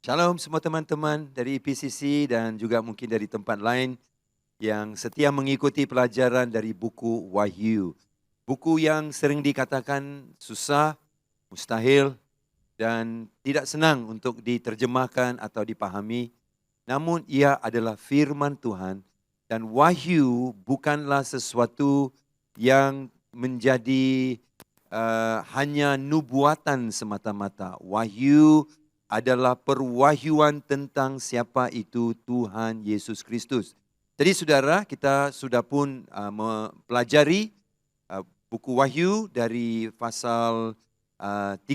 Shalom semua teman-teman dari EPCC dan juga mungkin dari tempat lain yang setia mengikuti pelajaran dari buku Wahyu. Buku yang sering dikatakan susah, mustahil dan tidak senang untuk diterjemahkan atau dipahami. Namun ia adalah firman Tuhan dan wahyu bukanlah sesuatu yang menjadi hanya nubuatan semata-mata. Wahyu adalah perwahyuan tentang siapa itu Tuhan Yesus Kristus. Jadi saudara, kita sudah pun mempelajari buku Wahyu dari pasal 13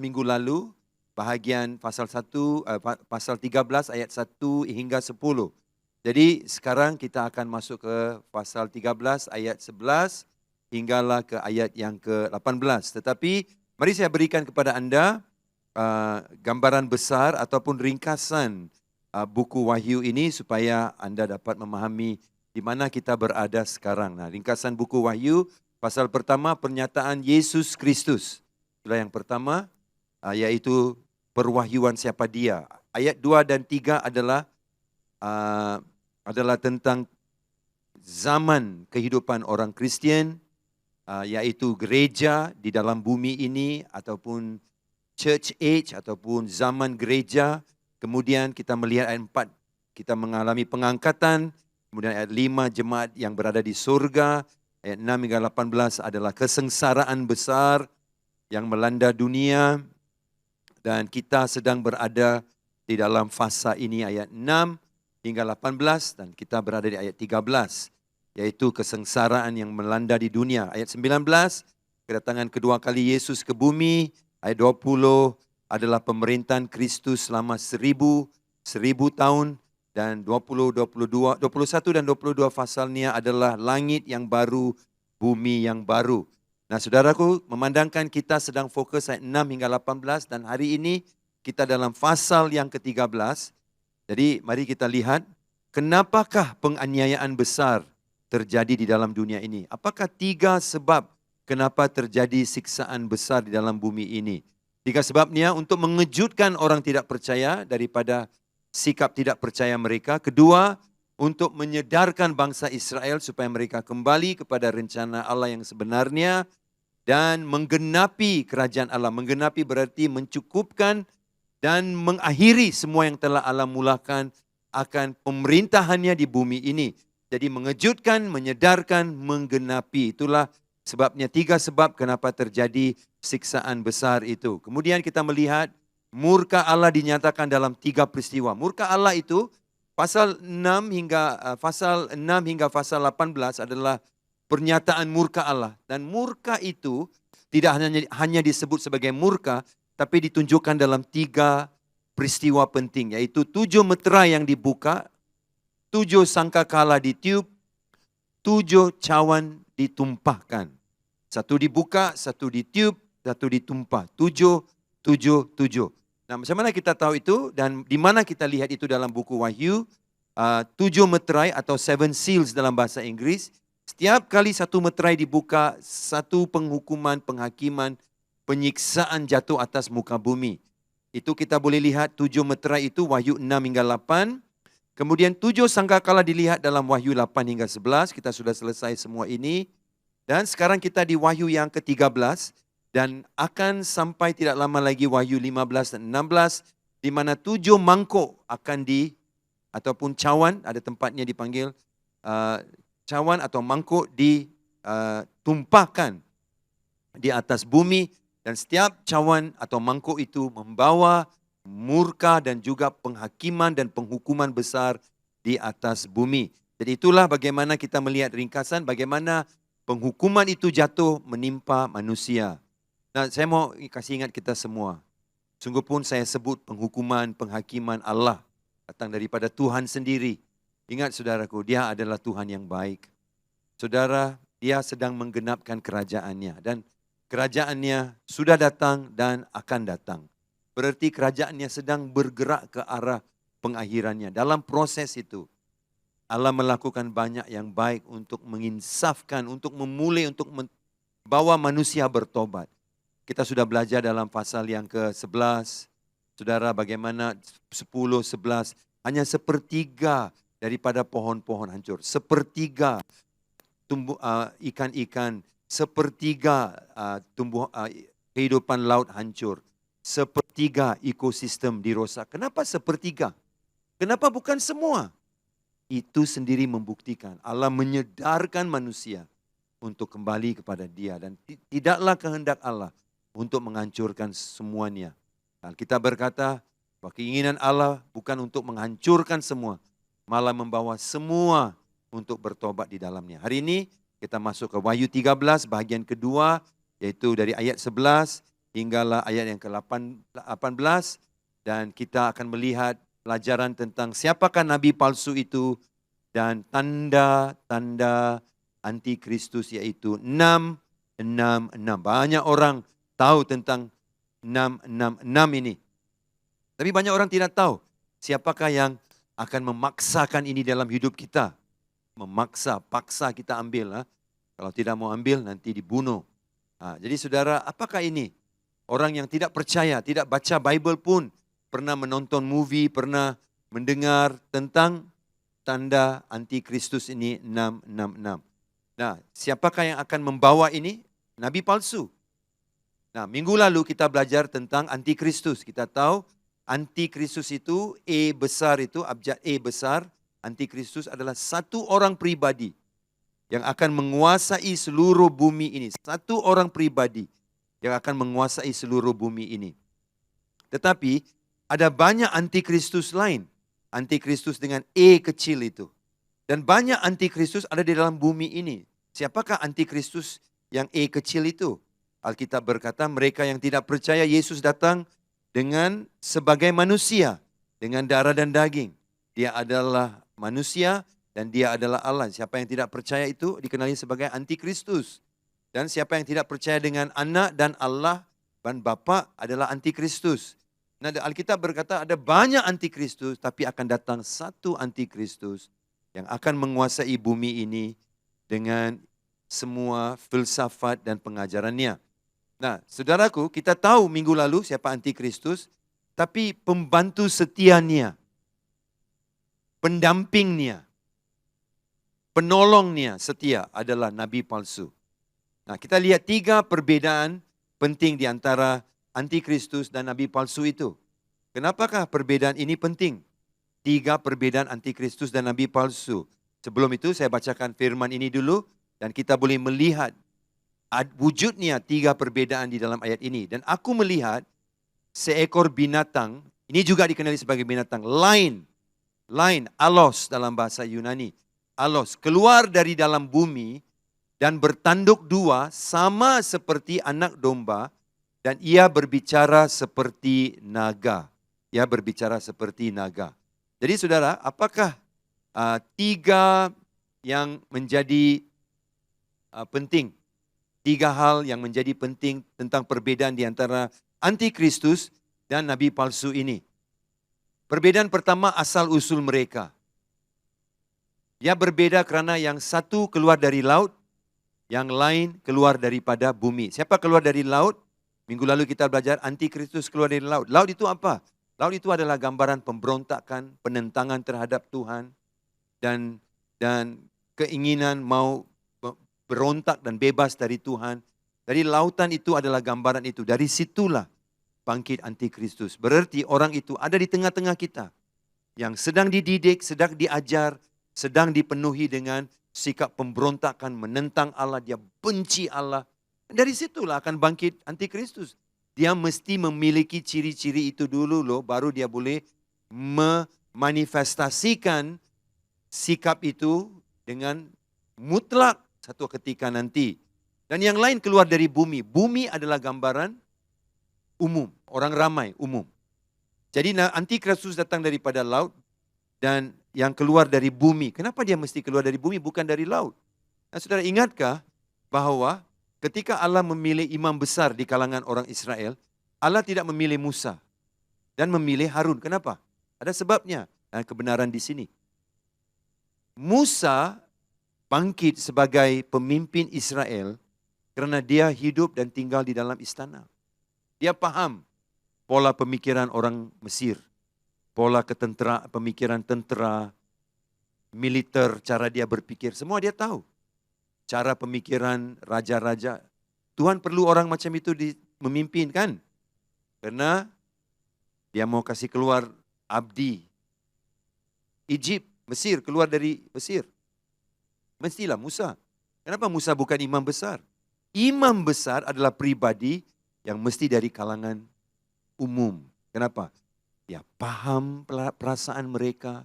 minggu lalu, bahagian pasal 1, pasal 13 ayat 1 hingga 10. Jadi sekarang kita akan masuk ke pasal 13 ayat 11 hinggalah ke ayat yang ke-18. Tetapi mari saya berikan kepada Anda gambaran besar ataupun ringkasan buku Wahyu ini supaya Anda dapat memahami di mana kita berada sekarang. Nah, ringkasan buku Wahyu, pasal pertama pernyataan Yesus Kristus. Itulah yang pertama, yaitu perwahyuan siapa dia. Ayat 2 dan 3 adalah tentang zaman kehidupan orang Kristian, yaitu gereja di dalam bumi ini ataupun church age ataupun zaman gereja. Kemudian kita melihat ayat 4, kita mengalami pengangkatan. Kemudian ayat 5, jemaat yang berada di surga. Ayat 6 hingga 18 adalah kesengsaraan besar yang melanda dunia. Dan kita sedang berada di dalam fasa ini ayat 6 hingga 18 dan kita berada di ayat 13. Yaitu kesengsaraan yang melanda di dunia. Ayat 19, kedatangan kedua kali Yesus ke bumi. Ayat 20 adalah pemerintahan Kristus selama 1000 tahun. Dan 21 dan 22 pasalnya adalah langit yang baru, bumi yang baru. Nah saudaraku, memandangkan kita sedang fokus ayat 6 hingga 18 dan hari ini kita dalam pasal yang ke-13. Jadi mari kita lihat, kenapakah penganiayaan besar terjadi di dalam dunia ini? Apakah 3 sebab kenapa terjadi siksaan besar di dalam bumi ini? 3 sebabnya untuk mengejutkan orang tidak percaya daripada sikap tidak percaya mereka. Kedua, untuk menyedarkan bangsa Israel supaya mereka kembali kepada rencana Allah yang sebenarnya. Dan menggenapi kerajaan Allah. Menggenapi berarti mencukupkan dan mengakhiri semua yang telah Allah mulakan akan pemerintahannya di bumi ini. Jadi mengejutkan, menyedarkan, menggenapi. Itulah sebabnya 3 sebab kenapa terjadi siksaan besar itu. Kemudian kita melihat murka Allah dinyatakan dalam 3 peristiwa. Murka Allah itu pasal 6 hingga pasal 18 adalah pernyataan murka Allah. Dan murka itu tidak hanya disebut sebagai murka, tapi ditunjukkan dalam 3 peristiwa penting. Yaitu 7 meterai yang dibuka, 7 sangkakala ditiup, 7 cawan ditumpahkan. 1 dibuka, 1 ditiup, 1 ditumpah. 7, 7, 7. Nah, macam mana kita tahu itu dan di mana kita lihat itu dalam buku Wahyu? 7 meterai atau 7 seals dalam bahasa Inggris. Setiap kali 1 meterai dibuka, 1 penghukuman, penghakiman, penyiksaan jatuh atas muka bumi. Itu kita boleh lihat 7 meterai itu Wahyu 6 hingga 8. Kemudian 7 sangkakala dilihat dalam Wahyu 8 hingga 11. Kita sudah selesai semua ini. Dan sekarang kita di Wahyu yang ke-13. Dan akan sampai tidak lama lagi Wahyu 15 dan 16. Di mana 7 mangkuk akan ataupun cawan, ada tempatnya dipanggil cawan atau mangkuk ditumpahkan di atas bumi. Dan setiap cawan atau mangkuk itu membawa murka dan juga penghakiman dan penghukuman besar di atas bumi. Jadi itulah bagaimana kita melihat ringkasan bagaimana penghukuman itu jatuh menimpa manusia. Nah, saya mau kasih ingat kita semua. Sungguh pun saya sebut penghukuman, penghakiman Allah datang daripada Tuhan sendiri. Ingat saudaraku, dia adalah Tuhan yang baik. Saudara, dia sedang menggenapkan kerajaannya. Dan kerajaannya sudah datang dan akan datang. Berarti kerajaannya sedang bergerak ke arah pengakhirannya. Dalam proses itu, Allah melakukan banyak yang baik untuk menginsafkan, untuk memulai, untuk membawa manusia bertobat. Kita sudah belajar dalam pasal yang ke-11, saudara, bagaimana 10, 11, hanya sepertiga daripada pohon-pohon hancur. Sepertiga ikan-ikan, sepertiga kehidupan laut hancur. Sepertiga ekosistem dirosak. Kenapa sepertiga? Kenapa bukan semua? Itu sendiri membuktikan Allah menyedarkan manusia untuk kembali kepada Dia. Dan tidaklah kehendak Allah untuk menghancurkan semuanya. Dan kita berkata bahwa keinginan Allah bukan untuk menghancurkan semua, malah membawa semua untuk bertobat di dalamnya. Hari ini kita masuk ke Wahyu 13 bahagian kedua, yaitu dari ayat 11 hinggalah ayat yang ke-18. Dan kita akan melihat pelajaran tentang siapakah Nabi palsu itu dan tanda-tanda antikristus, yaitu 666. Banyak orang tahu tentang 666 ini. Tapi banyak orang tidak tahu siapakah yang akan memaksakan ini dalam hidup kita. Paksa kita ambil. Kalau tidak mau ambil nanti dibunuh. Jadi saudara, apakah ini? Orang yang tidak percaya, tidak baca Bible pun pernah menonton movie, pernah mendengar tentang tanda antikristus ini 666. Nah, siapakah yang akan membawa ini? Nabi palsu. Nah, minggu lalu kita belajar tentang antikristus. Kita tahu antikristus itu, E besar itu, abjad E besar. Antikristus adalah satu orang pribadi yang akan menguasai seluruh bumi ini. Satu orang pribadi yang akan menguasai seluruh bumi ini. Tetapi ada banyak antikristus lain. Antikristus dengan E kecil itu. Dan banyak antikristus ada di dalam bumi ini. Siapakah antikristus yang E kecil itu? Alkitab berkata mereka yang tidak percaya Yesus datang dengan sebagai manusia, dengan darah dan daging. Dia adalah manusia dan dia adalah Allah. Siapa yang tidak percaya itu dikenali sebagai antikristus. Dan siapa yang tidak percaya dengan anak dan Allah dan Bapa adalah antikristus. Nah, Alkitab berkata ada banyak antikristus, tapi akan datang satu antikristus yang akan menguasai bumi ini dengan semua filsafat dan pengajarannya. Nah, saudaraku, kita tahu minggu lalu siapa antikristus, tapi pembantu setianya, pendampingnya, penolongnya setia adalah nabi palsu. Nah, kita lihat 3 perbedaan penting di antara antikristus dan nabi palsu itu. Kenapakah perbedaan ini penting? 3 perbedaan antikristus dan nabi palsu. Sebelum itu saya bacakan firman ini dulu dan kita boleh melihat wujudnya 3 perbedaan di dalam ayat ini. Dan aku melihat seekor binatang, ini juga dikenali sebagai binatang lain, alos dalam bahasa Yunani. Alos, keluar dari dalam bumi dan bertanduk 2 sama seperti anak domba dan ia berbicara seperti naga. Ia berbicara seperti naga. Jadi saudara, apakah 3 yang menjadi penting? 3 hal yang menjadi penting tentang perbedaan di antara antikristus dan nabi palsu ini. Perbedaan pertama asal usul mereka. Ia berbeda kerana yang satu keluar dari laut, yang lain keluar daripada bumi. Siapa keluar dari laut? Minggu lalu kita belajar antikristus keluar dari laut. Laut itu apa? Laut itu adalah gambaran pemberontakan, penentangan terhadap Tuhan dan keinginan mau berontak dan bebas dari Tuhan. Dari lautan itu adalah gambaran itu. Dari situlah bangkit antikristus. Berarti orang itu ada di tengah-tengah kita yang sedang dididik, sedang diajar, sedang dipenuhi dengan sikap pemberontakan, menentang Allah, dia benci Allah. Dari situlah akan bangkit antikristus. Dia mesti memiliki ciri-ciri itu dulu loh, baru dia boleh memanifestasikan sikap itu dengan mutlak satu ketika nanti. Dan yang lain keluar dari bumi. Bumi adalah gambaran umum, orang ramai, umum. Jadi antikristus datang daripada laut dan yang keluar dari bumi. Kenapa dia mesti keluar dari bumi bukan dari laut? Nah, saudara ingatkah bahwa ketika Allah memilih imam besar di kalangan orang Israel, Allah tidak memilih Musa dan memilih Harun. Kenapa? Ada sebabnya. Nah, kebenaran di sini. Musa bangkit sebagai pemimpin Israel karena dia hidup dan tinggal di dalam istana. Dia paham pola pemikiran orang Mesir, pola pemikiran tentera, militer, cara dia berpikir, semua dia tahu. Cara pemikiran raja-raja. Tuhan perlu orang macam itu memimpin kan? Karena dia mau kasih keluar abdi. Egypt, Mesir, keluar dari Mesir. Mestilah Musa. Kenapa Musa bukan imam besar? Imam besar adalah pribadi yang mesti dari kalangan umum. Kenapa? Dia paham perasaan mereka.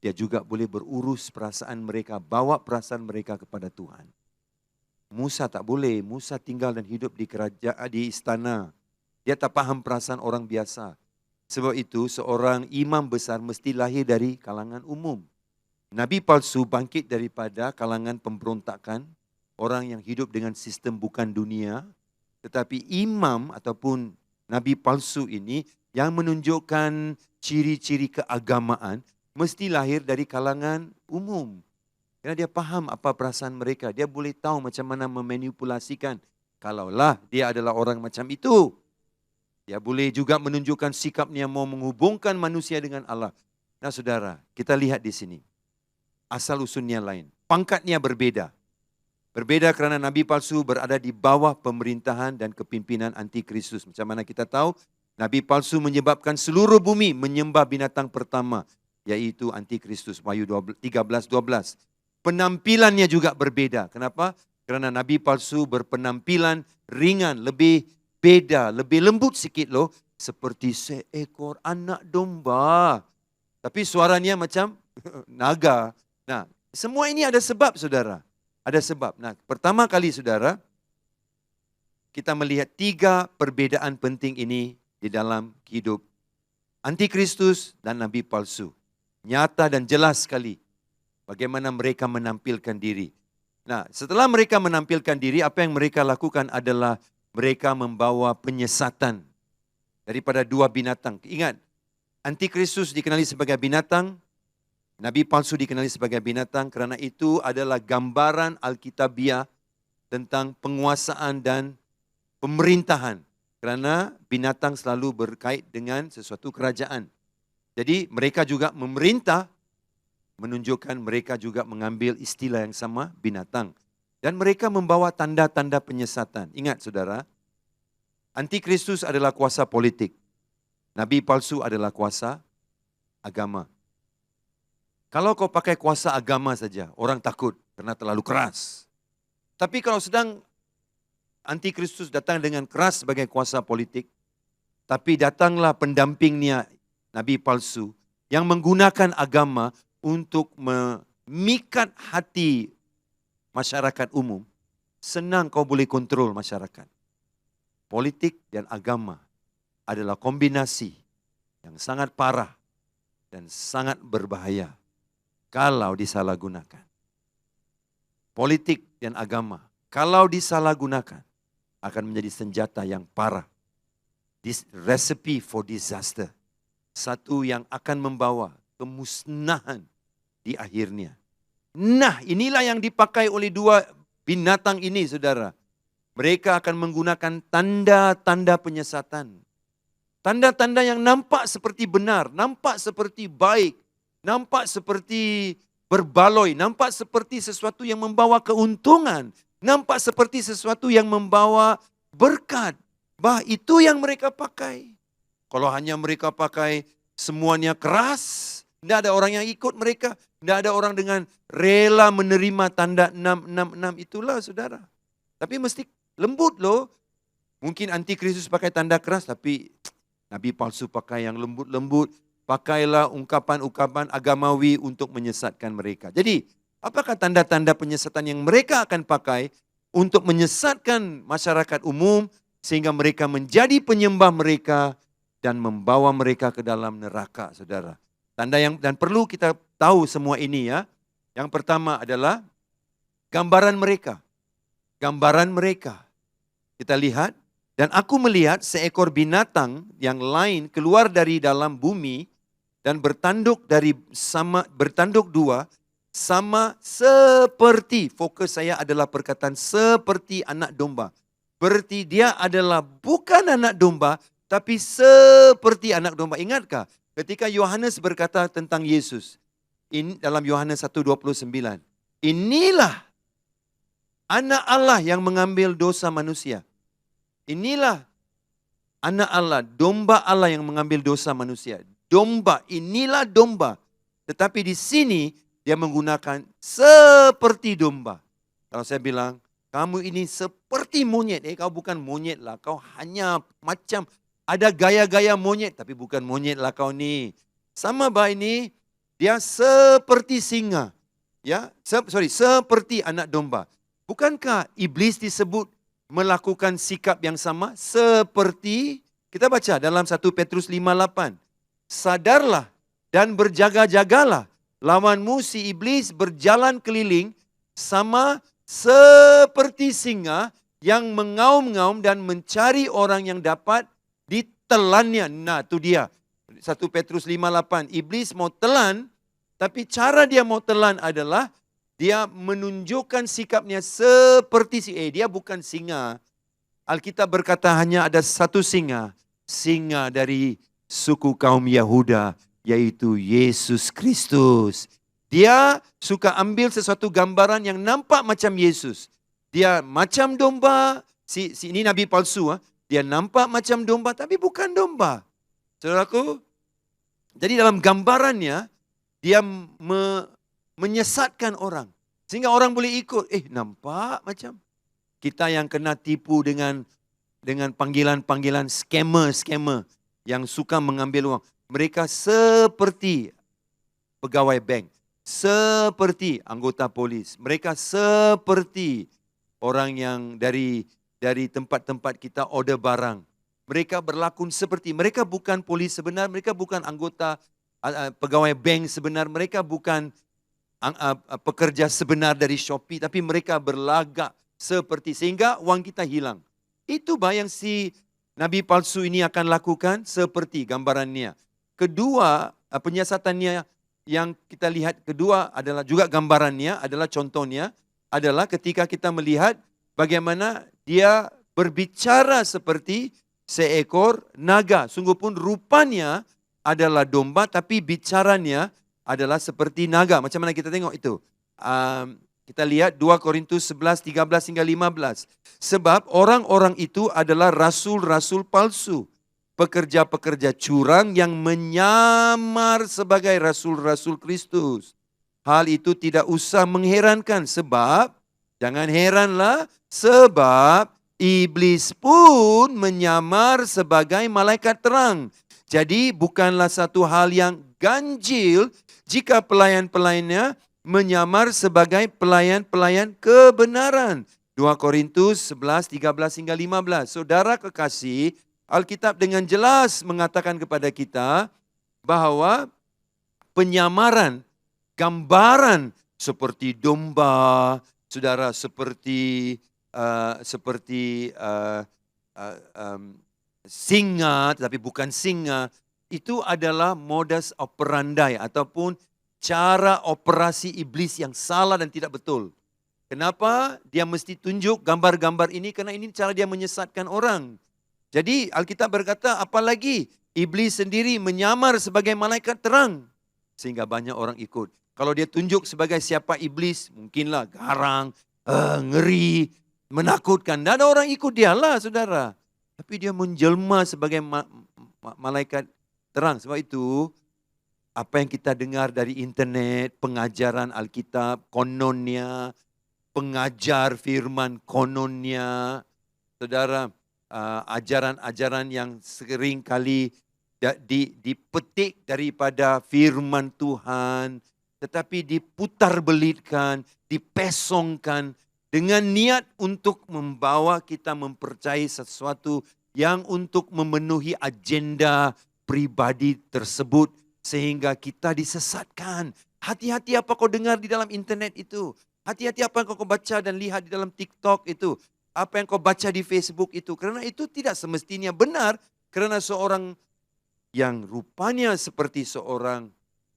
Dia juga boleh berurus perasaan mereka, bawa perasaan mereka kepada Tuhan. Musa tak boleh. Musa tinggal dan hidup di kerajaan, di istana. Dia tak paham perasaan orang biasa. Sebab itu seorang imam besar mesti lahir dari kalangan umum. Nabi palsu bangkit daripada kalangan pemberontakan, orang yang hidup dengan sistem bukan dunia, tetapi imam ataupun nabi palsu ini yang menunjukkan ciri-ciri keagamaan mesti lahir dari kalangan umum. Karena dia paham apa perasaan mereka, dia boleh tahu macam mana memanipulasikan. Kalaulah dia adalah orang macam itu, dia boleh juga menunjukkan sikapnya mau menghubungkan manusia dengan Allah. Nah saudara, kita lihat di sini. Asal usulnya lain. Pangkatnya berbeda. Berbeda kerana nabi palsu berada di bawah pemerintahan dan kepimpinan antikristus. Macam mana kita tahu? Nabi palsu menyebabkan seluruh bumi menyembah binatang pertama, yaitu antikristus. Wahyu 13:12. Penampilannya juga berbeda. Kenapa? Kerana nabi palsu berpenampilan ringan, lebih beda, lebih lembut sikit loh. Seperti seekor anak domba. Tapi suaranya macam naga. Nah, semua ini ada sebab saudara. Ada sebab. Nah, pertama kali saudara, kita melihat 3 perbedaan penting ini di dalam hidup antikristus dan nabi palsu. Nyata dan jelas sekali bagaimana mereka menampilkan diri. Nah, setelah mereka menampilkan diri, apa yang mereka lakukan adalah mereka membawa penyesatan daripada 2 binatang. Ingat, antikristus dikenali sebagai binatang, nabi palsu dikenali sebagai binatang, kerana itu adalah gambaran Alkitabiah tentang penguasaan dan pemerintahan. Kerana binatang selalu berkait dengan sesuatu kerajaan. Jadi mereka juga memerintah, menunjukkan mereka juga mengambil istilah yang sama, binatang. Dan mereka membawa tanda-tanda penyesatan. Ingat saudara, antikristus adalah kuasa politik. Nabi palsu adalah kuasa agama. Kalau kau pakai kuasa agama saja, orang takut kerana terlalu keras. Tapi kalau sedang antikristus datang dengan keras sebagai kuasa politik, tapi datanglah pendampingnya nabi palsu yang menggunakan agama untuk memikat hati masyarakat umum, senang kau boleh kontrol masyarakat. Politik dan agama adalah kombinasi yang sangat parah dan sangat berbahaya kalau disalahgunakan. Politik dan agama, kalau disalahgunakan, akan menjadi senjata yang parah. This recipe for disaster. Satu yang akan membawa kemusnahan di akhirnya. Nah, inilah yang dipakai oleh 2 binatang ini, saudara. Mereka akan menggunakan tanda-tanda penyesatan. Tanda-tanda yang nampak seperti benar, nampak seperti baik, nampak seperti berbaloi, nampak seperti sesuatu yang membawa keuntungan, nampak seperti sesuatu yang membawa berkat. Itu yang mereka pakai. Kalau hanya mereka pakai semuanya keras, tidak ada orang yang ikut mereka, tidak ada orang dengan rela menerima tanda 666 itulah saudara. Tapi mesti lembut loh. Mungkin antikristus pakai tanda keras, tapi nabi palsu pakai yang lembut-lembut. Pakailah ungkapan-ungkapan agamawi untuk menyesatkan mereka. Jadi, apakah tanda-tanda penyesatan yang mereka akan pakai untuk menyesatkan masyarakat umum sehingga mereka menjadi penyembah mereka dan membawa mereka ke dalam neraka, saudara. Tanda yang dan perlu kita tahu semua ini ya. Yang pertama adalah gambaran mereka. Gambaran mereka. Kita lihat, dan aku melihat seekor binatang yang lain keluar dari dalam bumi dan bertanduk bertanduk 2 sama seperti, fokus saya adalah perkataan seperti anak domba. Berarti dia adalah bukan anak domba, tapi seperti anak domba. Ingatkah ketika Yohanes berkata tentang Yesus dalam Yohanes 1:29, inilah anak Allah yang mengambil dosa manusia. Inilah anak Allah, domba Allah yang mengambil dosa manusia. Domba, inilah domba. Tetapi di sini dia menggunakan seperti domba. Kalau saya bilang, kamu ini seperti monyet. Kau bukan monyet lah. Kau hanya macam ada gaya-gaya monyet. Tapi bukan monyet lah kau ni. Sama bah ini, dia seperti singa. Ya, seperti anak domba. Bukankah iblis disebut melakukan sikap yang sama? Seperti, kita baca dalam 1 Petrus 5:8. Sadarlah dan berjaga-jagalah. Lawanmu si iblis berjalan keliling sama seperti singa yang mengaum-ngaum dan mencari orang yang dapat ditelannya. Nah, itu dia. 1 Petrus 5:8. Iblis mau telan, tapi cara dia mau telan adalah dia menunjukkan sikapnya seperti dia bukan singa. Alkitab berkata hanya ada satu singa. Singa dari suku kaum Yahuda, yaitu Yesus Kristus. Dia suka ambil sesuatu gambaran yang nampak macam Yesus. Dia macam domba, ini nabi palsu. Dia nampak macam domba tapi bukan domba. Saudaraku, jadi dalam gambarannya dia menyesatkan orang. Sehingga orang boleh ikut. Nampak macam. Kita yang kena tipu dengan panggilan-panggilan scammer yang suka mengambil uang. Mereka seperti pegawai bank. Seperti anggota polis. Mereka seperti orang yang dari tempat-tempat kita order barang. Mereka berlakon seperti, mereka bukan polis sebenar, mereka bukan anggota pegawai bank sebenar, mereka bukan pekerja sebenar dari Shopee, tapi mereka berlagak seperti, sehingga uang kita hilang. Itu yang si nabi palsu ini akan lakukan, seperti gambarannya. Kedua, penyiasatannya yang kita lihat kedua adalah juga gambarannya, adalah contohnya, adalah ketika kita melihat bagaimana dia berbicara seperti seekor naga. Sungguh pun rupanya adalah domba, tapi bicaranya adalah seperti naga. Macam mana kita tengok itu? Kita lihat 2 Korintus 11, 13 hingga 15. Sebab orang-orang itu adalah rasul-rasul palsu, pekerja-pekerja curang yang menyamar sebagai rasul-rasul Kristus. Hal itu tidak usah mengherankan sebab, jangan heranlah, sebab iblis pun menyamar sebagai malaikat terang. Jadi bukanlah satu hal yang ganjil jika pelayan-pelayannya menyamar sebagai pelayan-pelayan kebenaran. 2 Korintus 11, 13 hingga 15. Saudara kekasih, Alkitab dengan jelas mengatakan kepada kita bahwa penyamaran, gambaran seperti domba, saudara, seperti singa, tetapi bukan singa, itu adalah modus operandi ataupun cara operasi iblis yang salah dan tidak betul. Kenapa dia mesti tunjuk gambar-gambar ini? Karena ini cara dia menyesatkan orang. Jadi Alkitab berkata, apalagi iblis sendiri menyamar sebagai malaikat terang. Sehingga banyak orang ikut. Kalau dia tunjuk sebagai siapa iblis, mungkinlah garang, ngeri, menakutkan. Dan ada orang ikut dia lah, saudara. Tapi dia menjelma sebagai malaikat terang. Sebab itu, apa yang kita dengar dari internet, pengajaran Alkitab, kononnya, pengajar firman kononnya, saudara, ajaran-ajaran yang sering kali dipetik daripada firman Tuhan, tetapi diputar belitkan, dipesongkan dengan niat untuk membawa kita mempercayai sesuatu yang untuk memenuhi agenda pribadi tersebut sehingga kita disesatkan. Hati-hati apa kau dengar di dalam internet itu. Hati-hati apa yang kau baca dan lihat di dalam TikTok itu. Apa yang kau baca di Facebook itu. Kerana itu tidak semestinya benar. Kerana seorang yang rupanya seperti seorang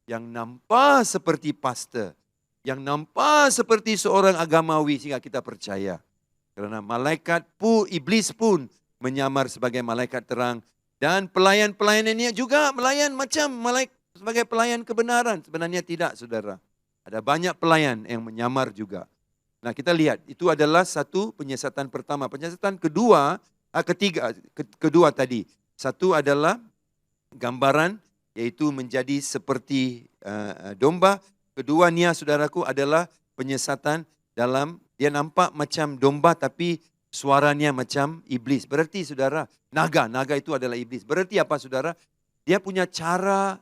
yang nampak seperti pastor, yang nampak seperti seorang agamawi sehingga kita percaya. Kerana malaikat pun, iblis pun menyamar sebagai malaikat terang Dan pelayan-pelayannya juga melayan macam sebagai pelayan kebenaran. Sebenarnya tidak, saudara. Ada banyak pelayan yang menyamar juga. Nah, kita lihat, itu adalah satu penyesatan pertama. Penyesatan kedua tadi. Satu adalah gambaran, yaitu menjadi seperti domba. Keduanya, saudaraku, adalah penyesatan dalam, dia nampak macam domba tapi suaranya macam iblis. Berarti, saudara, naga itu adalah iblis. Berarti apa, saudara? Dia punya cara,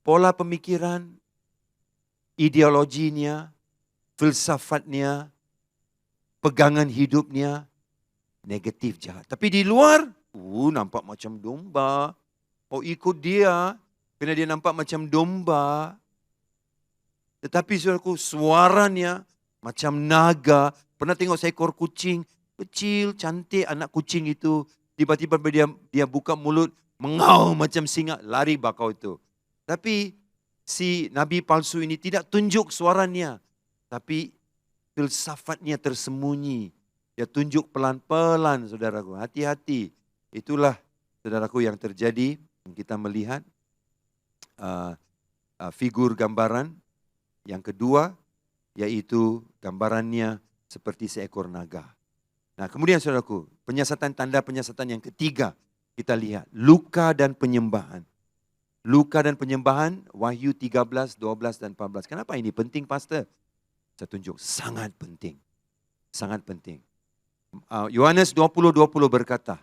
pola pemikiran, ideologinya, filsafatnya, pegangan hidupnya, negatif, jahat. Tapi di luar, nampak macam domba. Ikut dia, kerana dia nampak macam domba. Tetapi saudaraku, suaranya macam naga. Pernah tengok seekor kucing, kecil, cantik anak kucing itu. Tiba-tiba dia buka mulut, mengaum macam singa, lari bakau itu. Tapi si nabi palsu ini tidak tunjuk suaranya. Tapi filsafatnya tersembunyi. Dia tunjuk pelan-pelan, saudaraku. Hati-hati. Itulah, saudaraku, yang terjadi. Kita melihat figur gambaran. Yang kedua, yaitu gambarannya seperti seekor naga. Nah, kemudian saudaraku, tanda penyesatan yang ketiga, kita lihat luka dan penyembahan. Luka dan penyembahan, Wahyu 13, 12 dan 14. Kenapa ini penting, Pastor? Saya tunjuk, sangat penting. Sangat penting. Yohanes 20:20 berkata,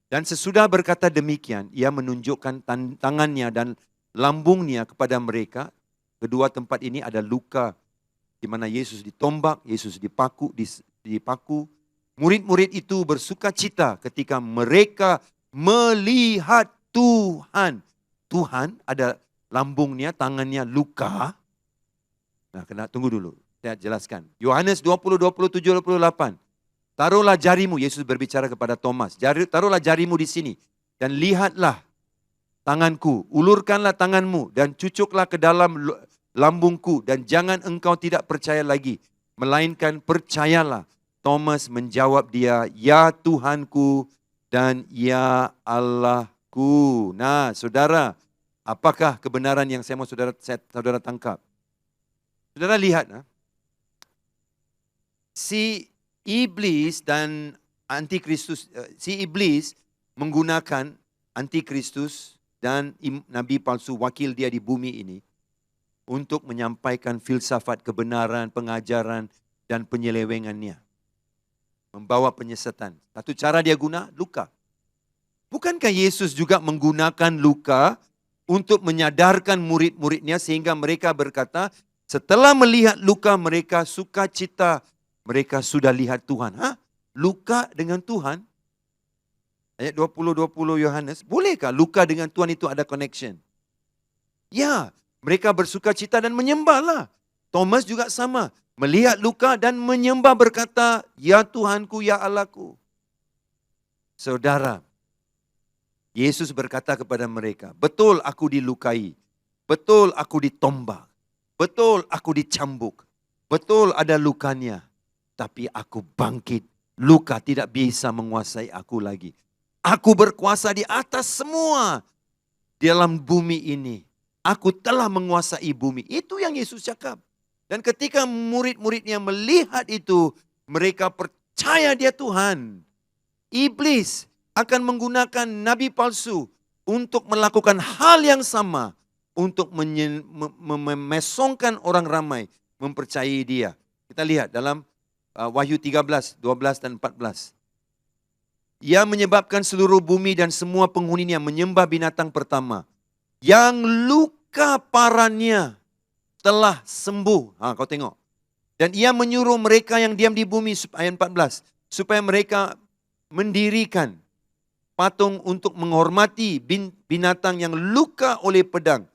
dan sesudah berkata demikian, ia menunjukkan tangannya dan lambungnya kepada mereka. Kedua tempat ini ada luka, di mana Yesus ditombak, Yesus dipaku. Murid-murid itu bersuka cita ketika mereka melihat Tuhan. Tuhan ada lambungnya, tangannya luka. Nah, kena tunggu dulu. Saya jelaskan. Yohanes 20:27-28. Taruhlah jarimu, Yesus berbicara kepada Thomas. Taruhlah jarimu di sini. Dan lihatlah tanganku. Ulurkanlah tanganmu dan cucuklah ke dalam lambungku. Dan jangan engkau tidak percaya lagi. Melainkan percayalah. Thomas menjawab dia, ya Tuhanku dan ya Allahku. Nah, saudara, apakah kebenaran yang saya mau saudara tangkap? Saudara lihat, si iblis dan antikristus, si iblis menggunakan antikristus dan nabi palsu, wakil dia di bumi ini, untuk menyampaikan filsafat kebenaran, pengajaran dan penyelewengannya. Membawa penyesatan. Satu cara dia guna, luka. Bukankah Yesus juga menggunakan luka untuk menyadarkan murid-muridnya sehingga mereka berkata, setelah melihat luka mereka sukacita, mereka sudah lihat Tuhan. Luka dengan Tuhan? Ayat 20-20 Yohanes, bolehkah luka dengan Tuhan itu ada connection? Ya, mereka bersukacita dan menyembahlah. Thomas juga sama. Melihat luka dan menyembah berkata, ya Tuhanku, ya Allahku. Saudara, Yesus berkata kepada mereka, betul aku dilukai. Betul aku ditombak. Betul aku dicambuk. Betul ada lukanya. Tapi aku bangkit. Luka tidak bisa menguasai aku lagi. Aku berkuasa di atas semua. Dalam bumi ini. Aku telah menguasai bumi. Itu yang Yesus cakap. Dan ketika murid-muridnya melihat itu, mereka percaya dia Tuhan. Iblis akan menggunakan nabi palsu untuk melakukan hal yang sama. Untuk memesongkan orang ramai mempercayai dia. Kita lihat dalam Wahyu 13, 12 dan 14. Ia menyebabkan seluruh bumi dan semua penghuninya menyembah binatang pertama. Yang luka parahnya telah sembuh. Kau tengok. Dan ia menyuruh mereka yang diam di bumi, ayat 14. Supaya mereka mendirikan patung untuk menghormati binatang yang luka oleh pedang.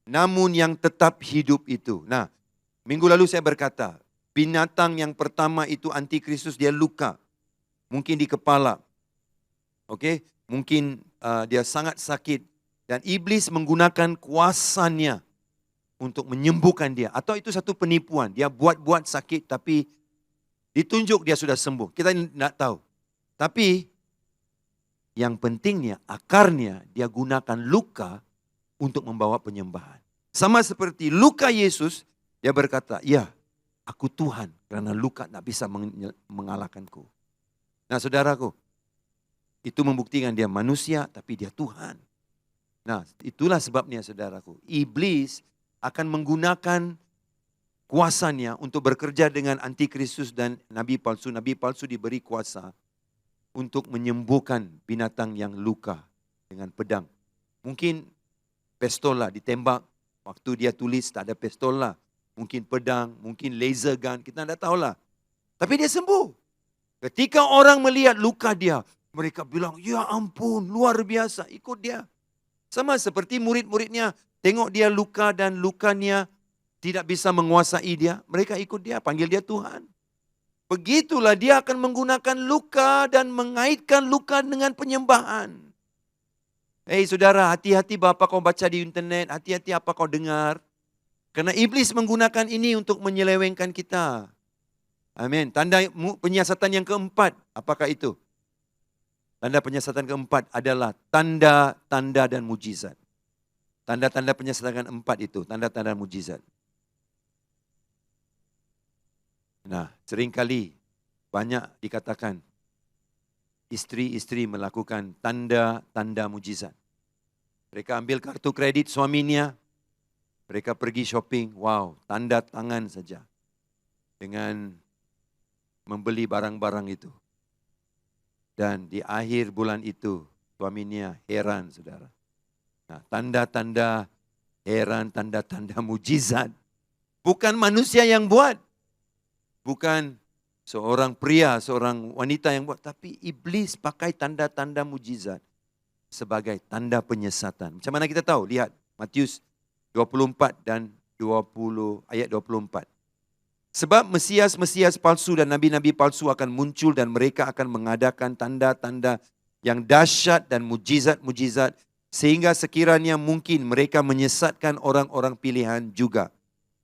Namun yang tetap hidup itu. Nah, minggu lalu saya berkata, binatang yang pertama itu antikristus, dia luka. Mungkin di kepala. Okey, mungkin dia sangat sakit. Dan iblis menggunakan kuasanya untuk menyembuhkan dia. Atau itu satu penipuan. Dia buat-buat sakit tapi ditunjuk dia sudah sembuh. Kita tidak tahu. Tapi yang pentingnya, akarnya dia gunakan luka untuk membawa penyembahan. Sama seperti luka Yesus, dia berkata, ya aku Tuhan karena luka tak bisa mengalahkanku. Nah saudaraku, itu membuktikan dia manusia tapi dia Tuhan. Nah itulah sebabnya saudaraku, iblis akan menggunakan kuasanya untuk bekerja dengan antikristus dan nabi palsu. Nabi palsu diberi kuasa untuk menyembuhkan binatang yang luka dengan pedang. Mungkin pistola ditembak, waktu dia tulis tak ada pistola. Mungkin pedang, mungkin laser gun, kita tidak tahulah. Tapi dia sembuh. Ketika orang melihat luka dia, mereka bilang, ya ampun, luar biasa, ikut dia. Sama seperti murid-muridnya, tengok dia luka dan lukanya tidak bisa menguasai dia, mereka ikut dia, panggil dia Tuhan. Begitulah dia akan menggunakan luka dan mengaitkan luka dengan penyembahan. Hei saudara, hati-hati apa kau baca di internet, hati-hati apa kau dengar. Karena iblis menggunakan ini untuk menyelewengkan kita. Amin. Tanda penyiasatan yang keempat, apakah itu? Tanda penyiasatan keempat adalah tanda-tanda dan mujizat. Tanda-tanda penyiasatan keempat itu, tanda-tanda mujizat. Nah, seringkali banyak dikatakan istri-istri melakukan tanda-tanda mujizat. Mereka ambil kartu kredit suaminya, mereka pergi shopping, wow, tanda tangan saja dengan membeli barang-barang itu. Dan di akhir bulan itu, suaminya heran, saudara. Nah, tanda-tanda heran, tanda-tanda mujizat. Bukan manusia yang buat. Bukan seorang pria, seorang wanita yang buat. Tapi iblis pakai tanda-tanda mujizat sebagai tanda penyesatan. Macam mana kita tahu? Lihat Matius 24 dan 20 ayat 24. Sebab Mesias-Mesias palsu dan Nabi-Nabi palsu akan muncul dan mereka akan mengadakan tanda-tanda yang dahsyat dan mujizat-mujizat sehingga sekiranya mungkin mereka menyesatkan orang-orang pilihan juga.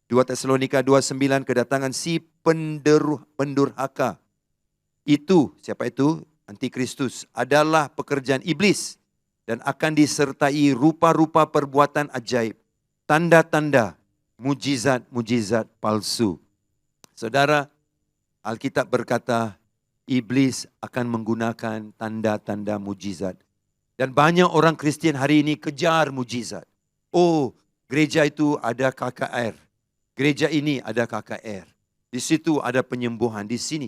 2 Tesalonika 2:9 kedatangan si pendurhaka. Itu, siapa itu? Antikristus adalah pekerjaan iblis dan akan disertai rupa-rupa perbuatan ajaib, tanda-tanda, mujizat-mujizat palsu. Saudara, Alkitab berkata, iblis akan menggunakan tanda-tanda mujizat. Dan banyak orang Kristian hari ini kejar mujizat. Oh, gereja itu ada KKR. Gereja ini ada KKR. Di situ ada penyembuhan. Di sini,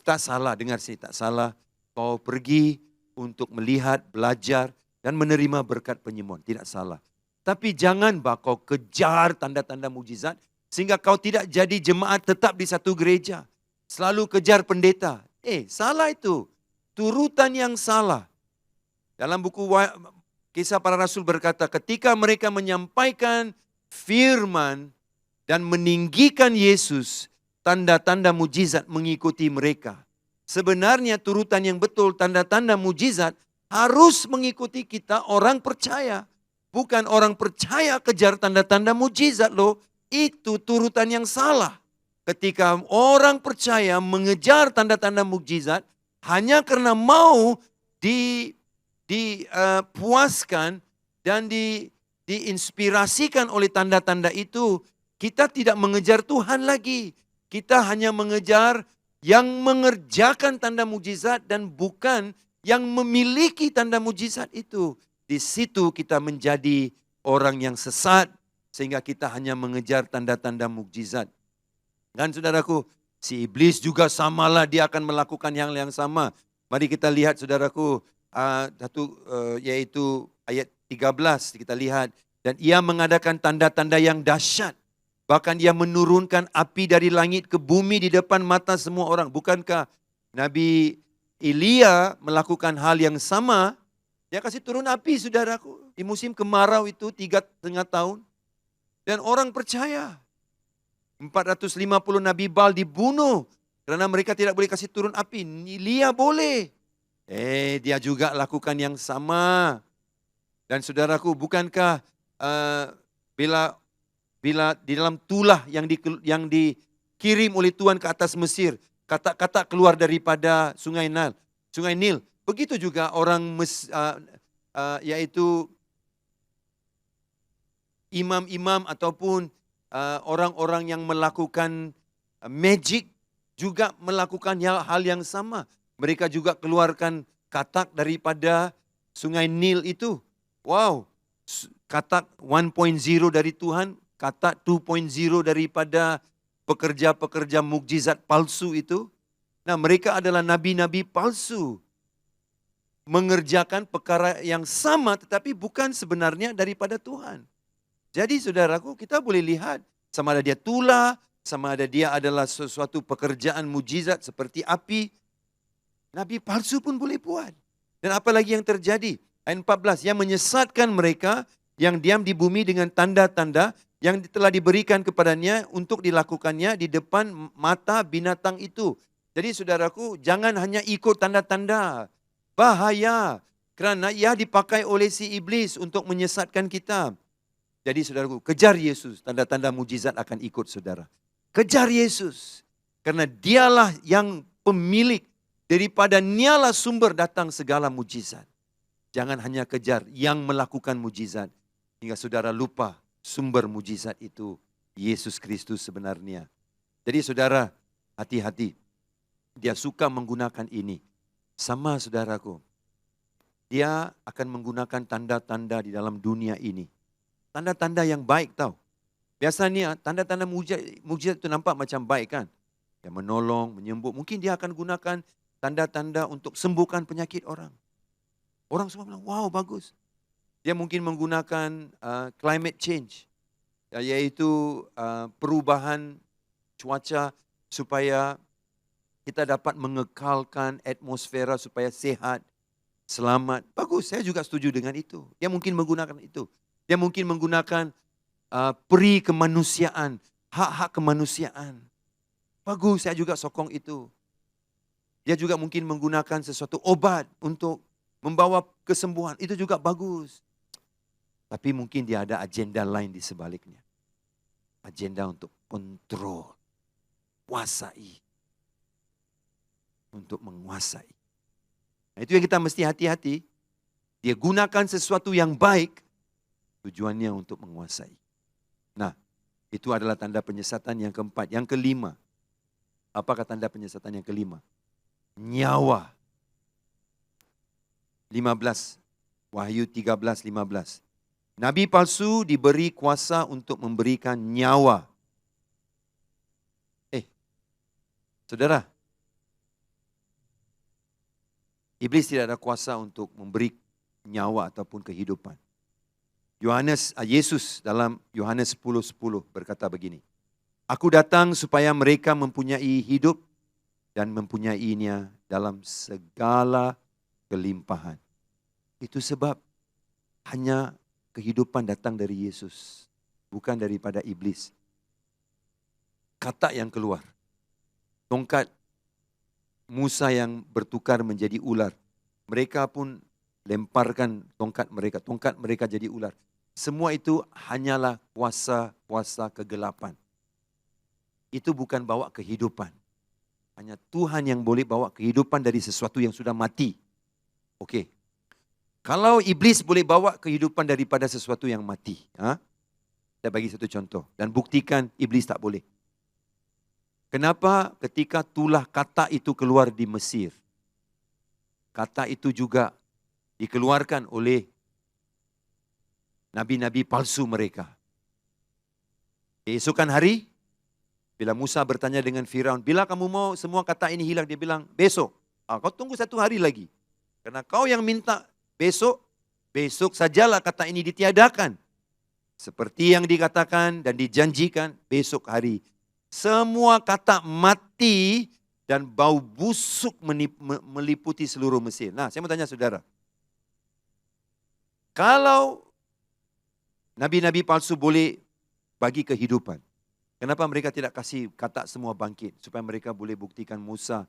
tak salah, dengar sini, tak salah. Kau pergi untuk melihat, belajar, dan menerima berkat penyembuhan. Tidak salah. Tapi jangan kau kejar tanda-tanda mujizat. Sehingga kau tidak jadi jemaat tetap di satu gereja. Selalu kejar pendeta. Salah itu. Turutan yang salah. Dalam buku Kisah Para Rasul berkata, ketika mereka menyampaikan firman dan meninggikan Yesus, tanda-tanda mujizat mengikuti mereka. Sebenarnya turutan yang betul, tanda-tanda mujizat harus mengikuti kita orang percaya. Bukan orang percaya kejar tanda-tanda mujizat loh. Itu turutan yang salah. Ketika orang percaya mengejar tanda-tanda mukjizat hanya karena mau dipuaskan dan diinspirasikan oleh tanda-tanda itu, kita tidak mengejar Tuhan lagi. Kita hanya mengejar yang mengerjakan tanda mukjizat dan bukan yang memiliki tanda mukjizat itu. Di situ kita menjadi orang yang sesat. Sehingga kita hanya mengejar tanda-tanda mukjizat. Dan saudaraku, si iblis juga samalah, dia akan melakukan hal yang sama. Mari kita lihat saudaraku, yaitu ayat 13 kita lihat. Dan ia mengadakan tanda-tanda yang dahsyat. Bahkan dia menurunkan api dari langit ke bumi di depan mata semua orang. Bukankah Nabi Elia melakukan hal yang sama? Dia kasih turun api saudaraku. Di musim kemarau itu 3,5 tahun. Dan orang percaya. 450 Nabi Baal dibunuh. Karena mereka tidak boleh kasih turun api. Elia boleh. Dia juga lakukan yang sama. Dan saudaraku, bukankah bila di dalam tulah yang dikirim oleh Tuhan ke atas Mesir. Kata-kata keluar daripada Sungai Nil. Begitu juga orang yaitu imam-imam ataupun orang-orang yang melakukan magic juga melakukan hal yang sama. Mereka juga keluarkan katak daripada sungai Nil itu. Wow, katak 1.0 dari Tuhan, katak 2.0 daripada pekerja-pekerja mukjizat palsu itu. Nah, mereka adalah nabi-nabi palsu. Mengerjakan perkara yang sama tetapi bukan sebenarnya daripada Tuhan. Jadi saudaraku, kita boleh lihat sama ada dia tulah, sama ada dia adalah sesuatu pekerjaan mujizat seperti api. Nabi palsu pun boleh buat. Dan apalagi yang terjadi? Ayat 14, yang menyesatkan mereka yang diam di bumi dengan tanda-tanda yang telah diberikan kepadanya untuk dilakukannya di depan mata binatang itu. Jadi saudaraku, jangan hanya ikut tanda-tanda. Bahaya. Kerana ia dipakai oleh si iblis untuk menyesatkan kita. Jadi saudaraku, kejar Yesus. Tanda-tanda mujizat akan ikut saudara. Kejar Yesus. Karena dialah yang pemilik. Daripada nialah sumber datang segala mujizat. Jangan hanya kejar yang melakukan mujizat. Hingga saudara lupa sumber mujizat itu Yesus Kristus sebenarnya. Jadi saudara, hati-hati. Dia suka menggunakan ini. Sama saudaraku. Dia akan menggunakan tanda-tanda di dalam dunia ini. Tanda-tanda yang baik tahu. Biasanya tanda-tanda mujizat itu nampak macam baik kan. Dia menolong, menyembuh. Mungkin dia akan gunakan tanda-tanda untuk sembuhkan penyakit orang. Orang semua bilang, wow bagus. Dia mungkin menggunakan climate change. Yaitu perubahan cuaca supaya kita dapat mengekalkan atmosfera supaya sehat, selamat. Bagus, saya juga setuju dengan itu. Dia mungkin menggunakan itu. Dia mungkin menggunakan peri kemanusiaan, hak-hak kemanusiaan. Bagus, saya juga sokong itu. Dia juga mungkin menggunakan sesuatu obat untuk membawa kesembuhan. Itu juga bagus. Tapi mungkin dia ada agenda lain di sebaliknya. Agenda untuk kontrol, kuasai. Untuk menguasai. Nah, itu yang kita mesti hati-hati. Dia gunakan sesuatu yang baik. Tujuannya untuk menguasai. Nah, itu adalah tanda penyesatan yang keempat. Yang kelima. Apakah tanda penyesatan yang kelima? Nyawa. 15. Wahyu 13:15. Nabi palsu diberi kuasa untuk memberikan nyawa. Saudara. Iblis tidak ada kuasa untuk memberi nyawa ataupun kehidupan. Yesus dalam Yohanes 10:10 berkata begini. Aku datang supaya mereka mempunyai hidup dan mempunyainya dalam segala kelimpahan. Itu sebab hanya kehidupan datang dari Yesus, bukan daripada iblis. Katak yang keluar, tongkat Musa yang bertukar menjadi ular. Mereka pun lemparkan tongkat mereka jadi ular. Semua itu hanyalah kuasa-kuasa kegelapan. Itu bukan bawa kehidupan. Hanya Tuhan yang boleh bawa kehidupan dari sesuatu yang sudah mati. Okey. Kalau iblis boleh bawa kehidupan daripada sesuatu yang mati. Saya bagi satu contoh. Dan buktikan iblis tak boleh. Kenapa ketika tulah katak itu keluar di Mesir? Katak itu juga dikeluarkan oleh nabi-nabi palsu mereka. Keesokan hari, bila Musa bertanya dengan Firaun, bila kamu mau semua katak ini hilang? Dia bilang, besok. Kau tunggu 1 hari lagi. Karena kau yang minta besok sajalah katak ini ditiadakan. Seperti yang dikatakan dan dijanjikan besok hari. Semua katak mati dan bau busuk meliputi seluruh Mesir. Nah, saya mau tanya saudara. Kalau nabi-nabi palsu boleh bagi kehidupan, kenapa mereka tidak kasih katak semua bangkit? Supaya mereka boleh buktikan Musa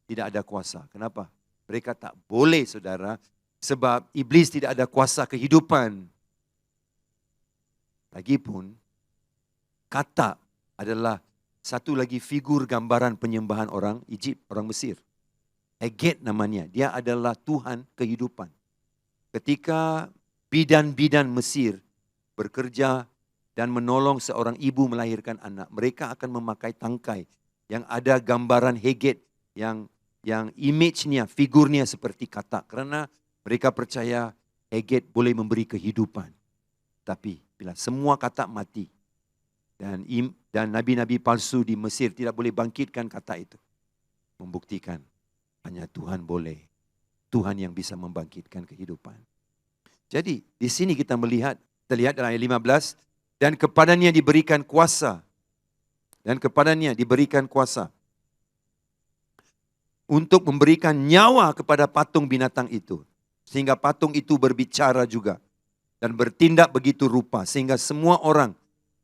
tidak ada kuasa. Kenapa? Mereka tak boleh saudara. Sebab iblis tidak ada kuasa kehidupan. Lagipun, katak adalah satu lagi figur gambaran penyembahan orang Egypt, orang Mesir. Heget namanya. Dia adalah Tuhan kehidupan. Ketika bidan-bidan Mesir bekerja dan menolong seorang ibu melahirkan anak, mereka akan memakai tangkai yang ada gambaran Heget, yang image-nya, figurnya seperti katak. Karena mereka percaya Heget boleh memberi kehidupan. Tapi bila semua katak mati, dan nabi-nabi palsu di Mesir tidak boleh bangkitkan katak itu, membuktikan hanya Tuhan boleh. Tuhan yang bisa membangkitkan kehidupan. Jadi di sini kita lihat dalam ayat 15, dan kepadanya diberikan kuasa. Dan kepadanya diberikan kuasa untuk memberikan nyawa kepada patung binatang itu. Sehingga patung itu berbicara juga. Dan bertindak begitu rupa. Sehingga semua orang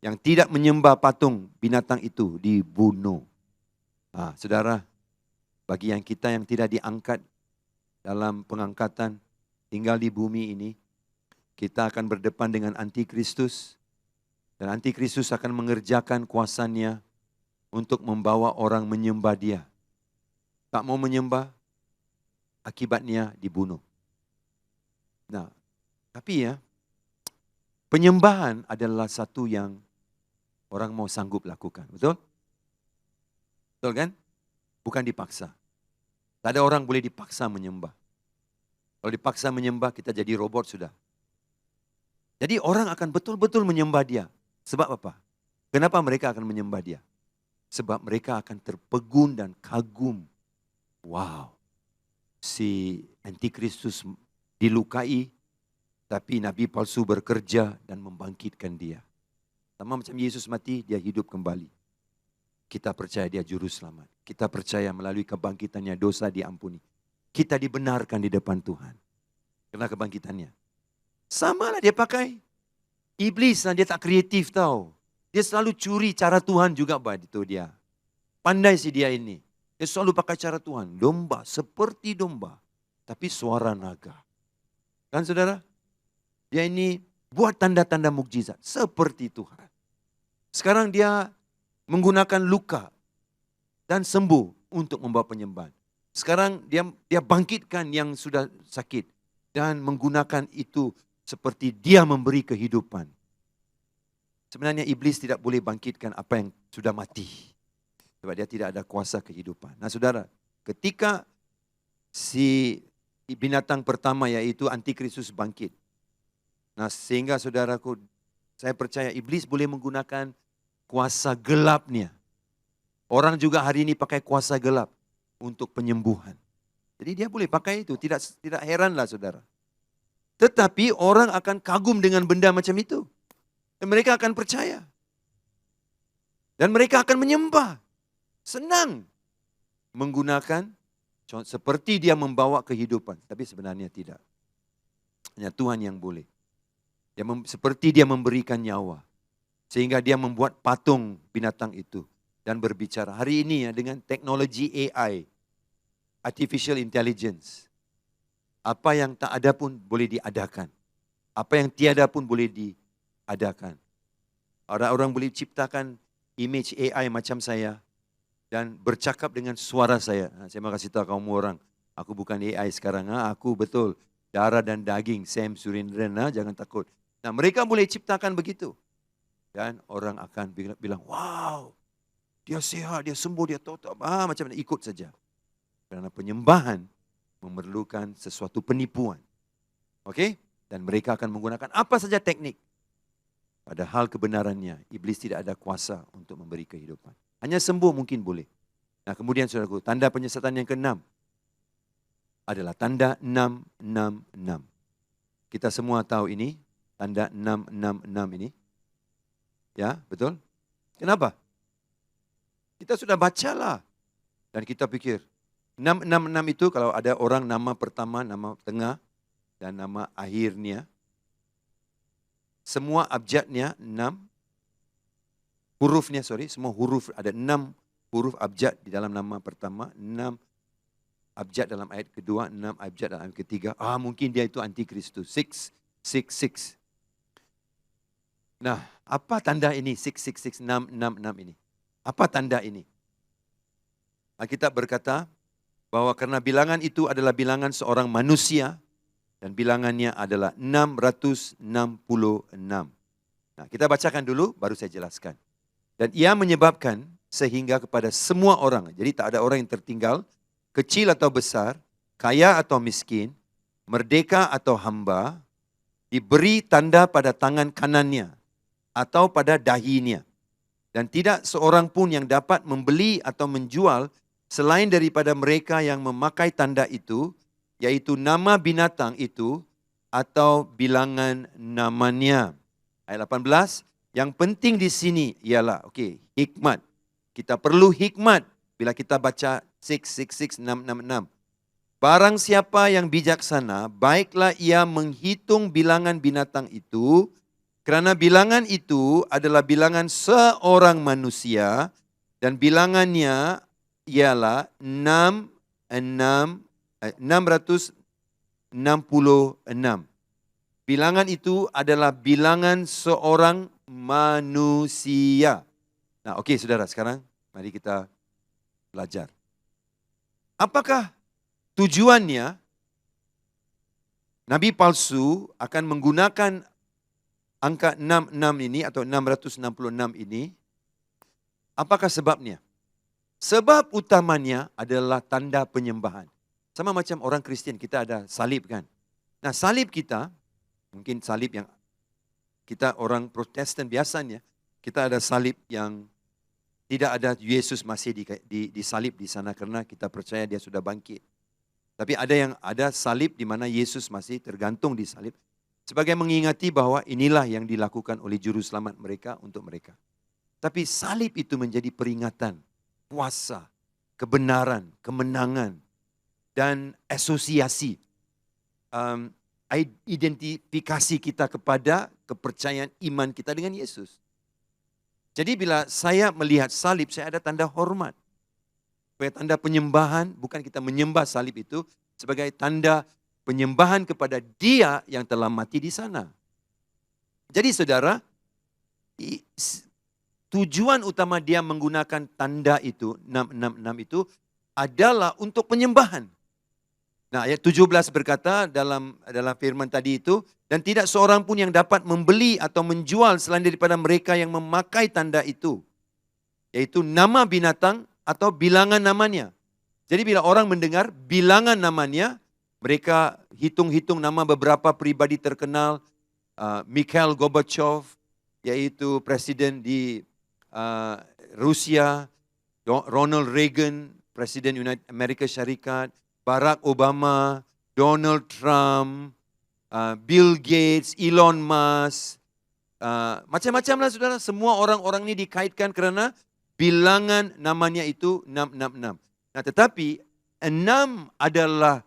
yang tidak menyembah patung binatang itu dibunuh. Saudara, bagi kita yang tidak diangkat dalam pengangkatan, tinggal di bumi ini, kita akan berdepan dengan antikristus. Dan antikristus akan mengerjakan kuasanya untuk membawa orang menyembah dia. Tak mau menyembah, akibatnya dibunuh. Nah, tapi penyembahan adalah satu yang orang mau sanggup lakukan. Betul? Betul kan? Bukan dipaksa. Tak ada orang boleh dipaksa menyembah. Kalau dipaksa menyembah, kita jadi robot sudah. Jadi orang akan betul-betul menyembah dia. Sebab apa? Kenapa mereka akan menyembah dia? Sebab mereka akan terpegun dan kagum. Wow, si antikristus dilukai, tapi nabi palsu bekerja dan membangkitkan dia. Sama macam Yesus mati, dia hidup kembali. Kita percaya dia juru selamat. Kita percaya melalui kebangkitannya dosa diampuni. Kita dibenarkan di depan Tuhan. Karena kebangkitannya. Sama lah dia pakai. Iblis lah, dia tak kreatif tau. Dia selalu curi cara Tuhan juga itu dia. Pandai sih dia ini. Dia selalu pakai cara Tuhan. Domba, seperti domba. Tapi suara naga. Kan saudara? Dia ini buat tanda-tanda mukjizat. Seperti Tuhan. Sekarang dia menggunakan luka. Dan sembuh untuk membawa penyembahan. Sekarang dia bangkitkan yang sudah sakit. Dan menggunakan itu seperti dia memberi kehidupan. Sebenarnya iblis tidak boleh bangkitkan apa yang sudah mati. Sebab dia tidak ada kuasa kehidupan. Nah saudara, ketika si binatang pertama yaitu antikristus bangkit. Nah sehingga saudaraku, saya percaya iblis boleh menggunakan kuasa gelapnya. Orang juga hari ini pakai kuasa gelap untuk penyembuhan. Jadi dia boleh pakai itu, tidak heranlah saudara. Tetapi orang akan kagum dengan benda macam itu. Dan mereka akan percaya. Dan mereka akan menyembah. Senang menggunakan seperti dia membawa kehidupan. Tapi sebenarnya tidak. Hanya Tuhan yang boleh. Seperti dia memberikan nyawa. Sehingga dia membuat patung binatang itu. Dan berbicara. Hari ini dengan teknologi AI. Artificial Intelligence. Apa yang tak ada pun boleh diadakan. Apa yang tiada pun boleh diadakan. Orang boleh ciptakan image AI macam saya dan bercakap dengan suara saya. Saya mau kasih tahu kamu orang, aku bukan AI sekarang. Aku betul darah dan daging, Sam Surendran. Jangan takut. Nah mereka boleh ciptakan begitu. Dan orang akan bilang, wow, dia sehat, dia sembuh, dia total. Macam mana, ikut saja. Karena penyembahan memerlukan sesuatu penipuan. Oke? Dan mereka akan menggunakan apa saja teknik. Padahal kebenarannya, iblis tidak ada kuasa untuk memberi kehidupan. Hanya sembuh mungkin boleh. Nah kemudian saudaraku, tanda penyesatan yang ke-6 adalah tanda 666. Kita semua tahu ini, tanda 666 ini. Ya, betul? Kenapa? Kita sudah bacalah. Dan kita pikir, 666 itu kalau ada orang nama pertama, nama tengah, dan nama akhirnya. Semua abjadnya 6. Hurufnya, semua huruf, ada 6 huruf abjad di dalam nama pertama, 6 abjad dalam ayat kedua, 6 abjad dalam ayat ketiga. Mungkin dia itu antikristus. 666. Nah, apa tanda ini? 666, 666 ini. Apa tanda ini? Alkitab berkata, bahwa karena bilangan itu adalah bilangan seorang manusia dan bilangannya adalah 666. Nah, kita bacakan dulu baru saya jelaskan. Dan ia menyebabkan sehingga kepada semua orang, jadi tak ada orang yang tertinggal, kecil atau besar, kaya atau miskin, merdeka atau hamba, diberi tanda pada tangan kanannya atau pada dahinya. Dan tidak seorang pun yang dapat membeli atau menjual selain daripada mereka yang memakai tanda itu, yaitu nama binatang itu atau bilangan namanya. Ayat 18, yang penting di sini ialah, hikmat. Kita perlu hikmat bila kita baca 666, 666. Barang siapa yang bijaksana, baiklah ia menghitung bilangan binatang itu, kerana bilangan itu adalah bilangan seorang manusia dan bilangannya ialah 666. Bilangan itu adalah bilangan seorang manusia. Nah, saudara, sekarang mari kita belajar. Apakah tujuannya Nabi palsu akan menggunakan angka 66 ini atau 666 ini? Apakah sebabnya? Sebab utamanya adalah tanda penyembahan. Sama macam orang Kristian, kita ada salib kan. Nah, salib kita, mungkin salib yang kita orang Protestan biasanya, kita ada salib yang tidak ada Yesus masih disalib di sana karena kita percaya dia sudah bangkit. Tapi ada salib di mana Yesus masih tergantung di salib. Sebagai mengingati bahwa inilah yang dilakukan oleh juru selamat mereka untuk mereka. Tapi salib itu menjadi peringatan, puasa, kebenaran, kemenangan, dan asosiasi. Identifikasi kita kepada kepercayaan iman kita dengan Yesus. Jadi bila saya melihat salib, saya ada tanda hormat. Sebagai tanda penyembahan, bukan kita menyembah salib itu, sebagai tanda penyembahan kepada dia yang telah mati di sana. Jadi saudara, tujuan utama dia menggunakan tanda itu, 666 itu, adalah untuk penyembahan. Nah, ayat 17 berkata dalam firman tadi itu, dan tidak seorang pun yang dapat membeli atau menjual selain daripada mereka yang memakai tanda itu, yaitu nama binatang atau bilangan namanya. Jadi bila orang mendengar bilangan namanya, mereka hitung-hitung nama beberapa pribadi terkenal, Mikhail Gorbachev, yaitu presiden di Rusia, Ronald Reagan, presiden Amerika Syarikat, Barack Obama, Donald Trump, Bill Gates, Elon Musk, macam-macam lah saudara. Semua orang-orang ini dikaitkan kerana bilangan namanya itu 666. Nah, tetapi 6 adalah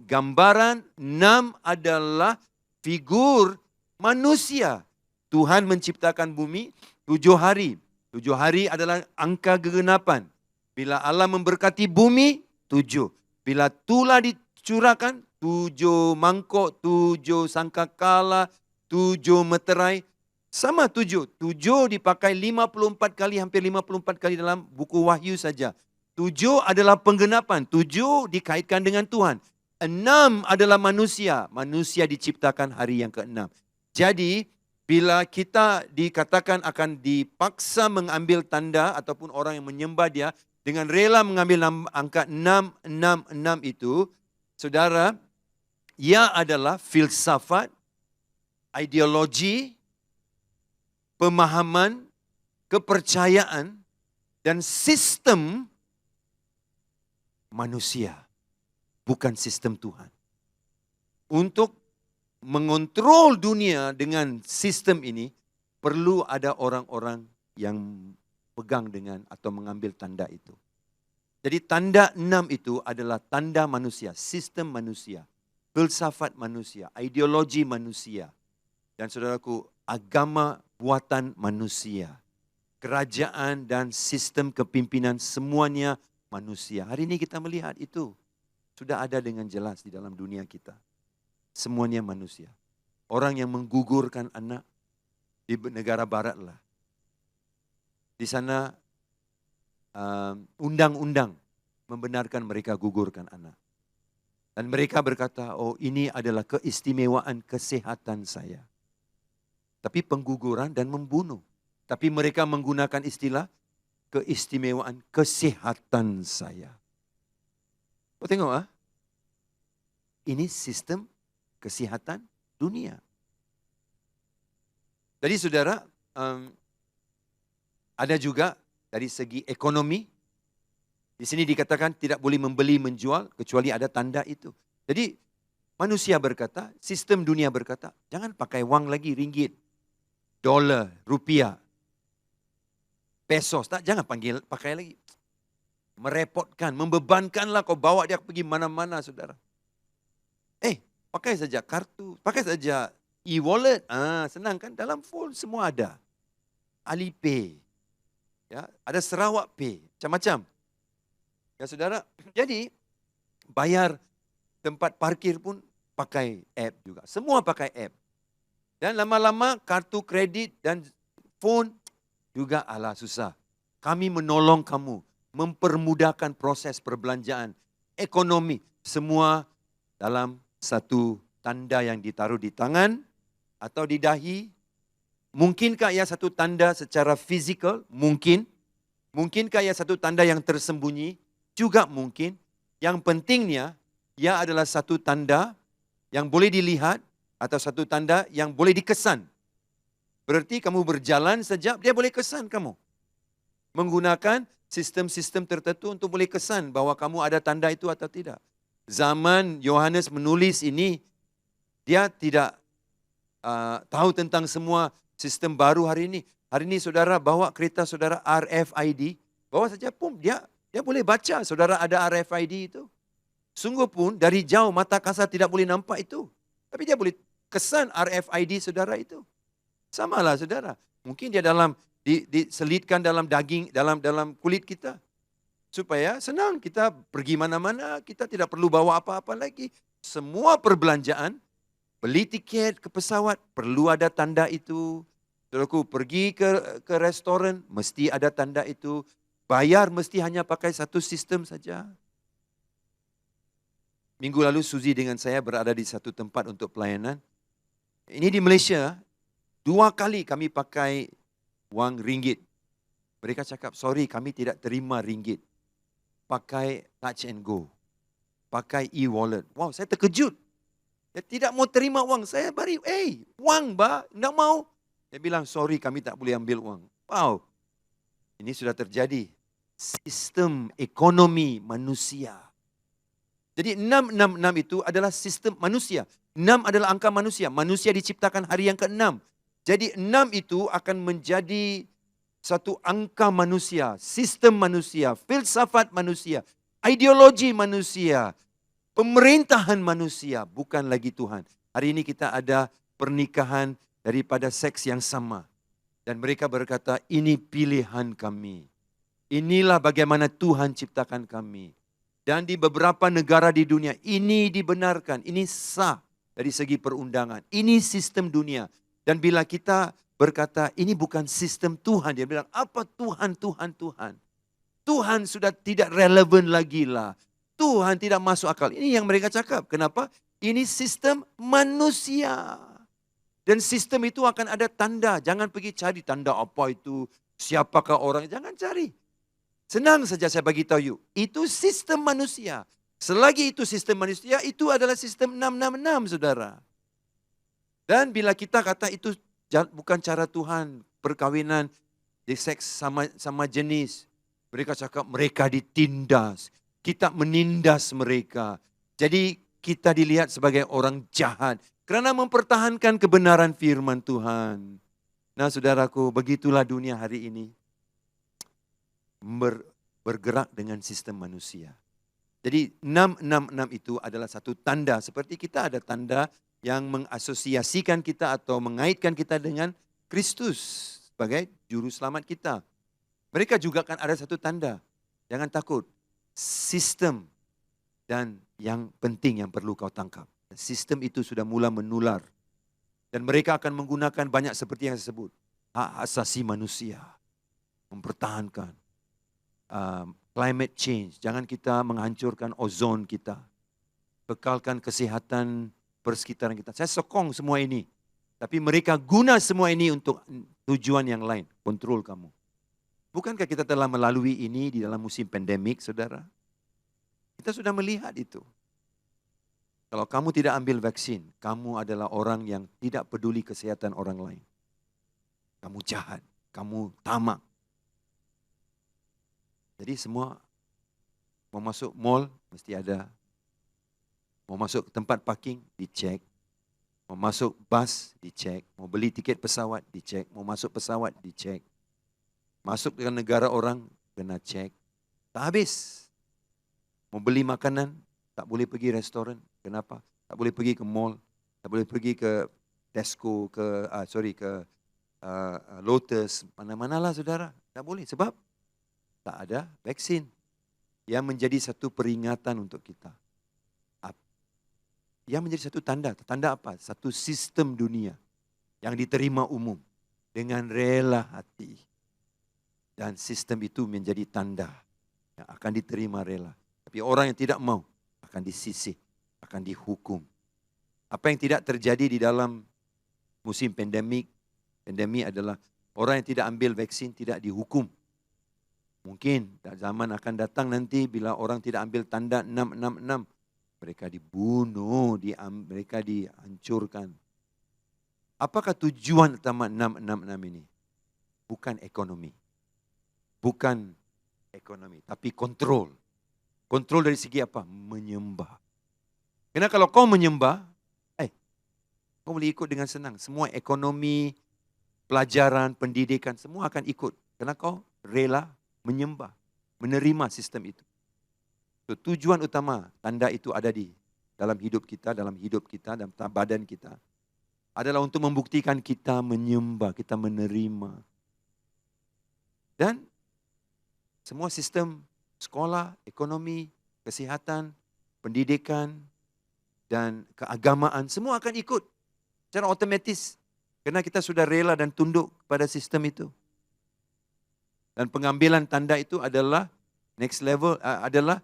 gambaran, 6 adalah figur manusia. Tuhan menciptakan bumi 7 hari. 7 hari adalah angka kegenapan. Bila Allah memberkati bumi, 7. Bila tulah dicurahkan, 7 mangkok, 7 sangkakala, 7 meterai. Sama 7. 7 dipakai 54 kali, hampir 54 kali dalam buku Wahyu saja. 7 adalah penggenapan. 7 dikaitkan dengan Tuhan. 6 adalah manusia. Manusia diciptakan hari yang ke-6. Jadi, bila kita dikatakan akan dipaksa mengambil tanda ataupun orang yang menyembah dia dengan rela mengambil angka 666 itu, saudara, ia adalah filsafat, ideologi, pemahaman, kepercayaan, dan sistem manusia, bukan sistem Tuhan. Untuk mengontrol dunia dengan sistem ini, perlu ada orang-orang yang pegang dengan atau mengambil tanda itu. Jadi tanda 6 itu adalah tanda manusia, sistem manusia, filsafat manusia, ideologi manusia. Dan saudaraku, agama buatan manusia, kerajaan dan sistem kepimpinan semuanya manusia. Hari ini kita melihat itu sudah ada dengan jelas di dalam dunia kita. Semuanya manusia. Orang yang menggugurkan anak di negara barat lah. Di sana undang-undang membenarkan mereka gugurkan anak. Dan mereka berkata, oh ini adalah keistimewaan kesehatan saya. Tapi pengguguran dan membunuh. Tapi mereka menggunakan istilah keistimewaan kesehatan saya. Kau tengok ini sistem kesehatan dunia. Jadi saudara, ada juga dari segi ekonomi. Di sini dikatakan tidak boleh membeli menjual kecuali ada tanda itu. Jadi manusia berkata, sistem dunia berkata, jangan pakai wang lagi, ringgit, dolar, rupiah, pesos, jangan pakai lagi. Merepotkan, membebankanlah, kau bawa dia pergi mana-mana saudara. Pakai saja kartu, pakai saja e-wallet. Senang kan, dalam phone semua ada. Alipay, ya, ada Sarawak Pay, macam-macam. Ya saudara, jadi bayar tempat parkir pun pakai app juga. Semua pakai app. Dan lama-lama kartu kredit dan phone juga susah. Kami menolong kamu, mempermudahkan proses perbelanjaan, ekonomi, semua dalam satu tanda yang ditaruh di tangan atau di dahi. Mungkinkah ia satu tanda secara fizikal? Mungkin. Mungkinkah ia satu tanda yang tersembunyi? Juga mungkin. Yang pentingnya, ia adalah satu tanda yang boleh dilihat atau satu tanda yang boleh dikesan. Berarti kamu berjalan saja, dia boleh kesan kamu. Menggunakan sistem-sistem tertentu untuk boleh kesan bahwa kamu ada tanda itu atau tidak. Zaman Yohanes menulis ini, dia tidak tahu tentang semua sistem baru hari ini. Hari ini saudara bawa kereta saudara RFID, bawa saja pun dia boleh baca saudara ada RFID itu. Sungguh pun dari jauh mata kasar tidak boleh nampak itu. Tapi dia boleh kesan RFID saudara itu. Samalah saudara. Mungkin dia diselitkan dalam daging, dalam kulit kita. Supaya senang kita pergi mana-mana, kita tidak perlu bawa apa-apa lagi. Semua perbelanjaan, beli tiket ke pesawat, perlu ada tanda itu. Saudaraku, pergi ke restoran, mesti ada tanda itu. Bayar mesti hanya pakai satu sistem saja. Minggu lalu Suzy dengan saya berada di satu tempat untuk pelayanan. Ini di Malaysia, 2 kali kami pakai wang ringgit. Mereka cakap, sorry kami tidak terima ringgit. Pakai touch and go. Pakai e-wallet. Wow, saya terkejut. Dia tidak mau terima wang. Saya beri, wang tidak mau. Dia bilang, sorry kami tak boleh ambil wang. Wow, ini sudah terjadi. Sistem ekonomi manusia. Jadi 666 itu adalah sistem manusia. 6 adalah angka manusia. Manusia diciptakan hari yang ke-6. Jadi 6 itu akan menjadi satu angka manusia, sistem manusia, filsafat manusia, ideologi manusia, pemerintahan manusia, bukan lagi Tuhan. Hari ini kita ada pernikahan daripada seks yang sama. Dan mereka berkata, ini pilihan kami. Inilah bagaimana Tuhan ciptakan kami. Dan di beberapa negara di dunia, ini dibenarkan, ini sah dari segi perundangan. Ini sistem dunia. Dan bila kita berkata, ini bukan sistem Tuhan. Dia bilang, apa Tuhan? Tuhan sudah tidak relevan lagi lah. Tuhan tidak masuk akal. Ini yang mereka cakap. Kenapa? Ini sistem manusia. Dan sistem itu akan ada tanda. Jangan pergi cari tanda apa itu. Siapakah orang? Jangan cari. Senang saja saya bagi tahu you. Itu sistem manusia. Selagi itu sistem manusia, itu adalah sistem 666, saudara. Dan bila kita kata itu bukan cara Tuhan, perkawinan, di seks sama jenis. Mereka cakap mereka ditindas. Kita menindas mereka. Jadi kita dilihat sebagai orang jahat. Kerana mempertahankan kebenaran firman Tuhan. Nah saudaraku, begitulah dunia hari ini. Bergerak dengan sistem manusia. Jadi 666 itu adalah satu tanda. Seperti kita ada tanda yang mengasosiasikan kita atau mengaitkan kita dengan Kristus sebagai juru selamat kita. Mereka juga kan ada satu tanda. Jangan takut. Sistem dan yang penting yang perlu kau tangkap. Sistem itu sudah mula menular. Dan mereka akan menggunakan banyak seperti yang saya sebut. Hak asasi manusia. Mempertahankan. climate change. Jangan kita menghancurkan ozon kita. Bekalkan kesihatan persekitaran kita. Saya sokong semua ini. Tapi mereka guna semua ini untuk tujuan yang lain. Kontrol kamu. Bukankah kita telah melalui ini di dalam musim pandemik, saudara? Kita sudah melihat itu. Kalau kamu tidak ambil vaksin, kamu adalah orang yang tidak peduli kesehatan orang lain. Kamu jahat, kamu tamak. Jadi semua mau masuk mall, mesti ada. Mau masuk tempat parking, dicek. Mau masuk bus, dicek. Mau beli tiket pesawat, dicek. Mau masuk pesawat, dicek. Masuk ke negara orang, kena cek. Tak habis. Mau beli makanan, tak boleh pergi restoran. Kenapa? Tak boleh pergi ke mall. Tak boleh pergi ke Tesco, ke Lotus. Mana-manalah saudara. Tak boleh. Sebab tak ada vaksin. Yang menjadi satu peringatan untuk kita. Yang menjadi satu tanda. Tanda apa? Satu sistem dunia yang diterima umum dengan rela hati. Dan sistem itu menjadi tanda yang akan diterima rela. Tapi orang yang tidak mau akan disisih, akan dihukum. Apa yang tidak terjadi di dalam musim pandemik adalah orang yang tidak ambil vaksin tidak dihukum. Mungkin zaman akan datang nanti bila orang tidak ambil tanda 666. Mereka dibunuh, mereka dihancurkan. Apakah tujuan utama 666 ini? Bukan ekonomi. Bukan ekonomi, tapi kontrol. Kontrol dari segi apa? Menyembah. Karena kalau kau menyembah, kau boleh ikut dengan senang. Semua ekonomi, pelajaran, pendidikan, semua akan ikut. Karena kau rela menyembah, menerima sistem itu. So, tujuan utama tanda itu ada di dalam hidup kita, dalam badan kita. Adalah untuk membuktikan kita menyembah, kita menerima. Dan semua sistem sekolah, ekonomi, kesihatan, pendidikan, dan keagamaan, semua akan ikut secara otomatis. Karena kita sudah rela dan tunduk pada sistem itu. Dan pengambilan tanda itu adalah next level, adalah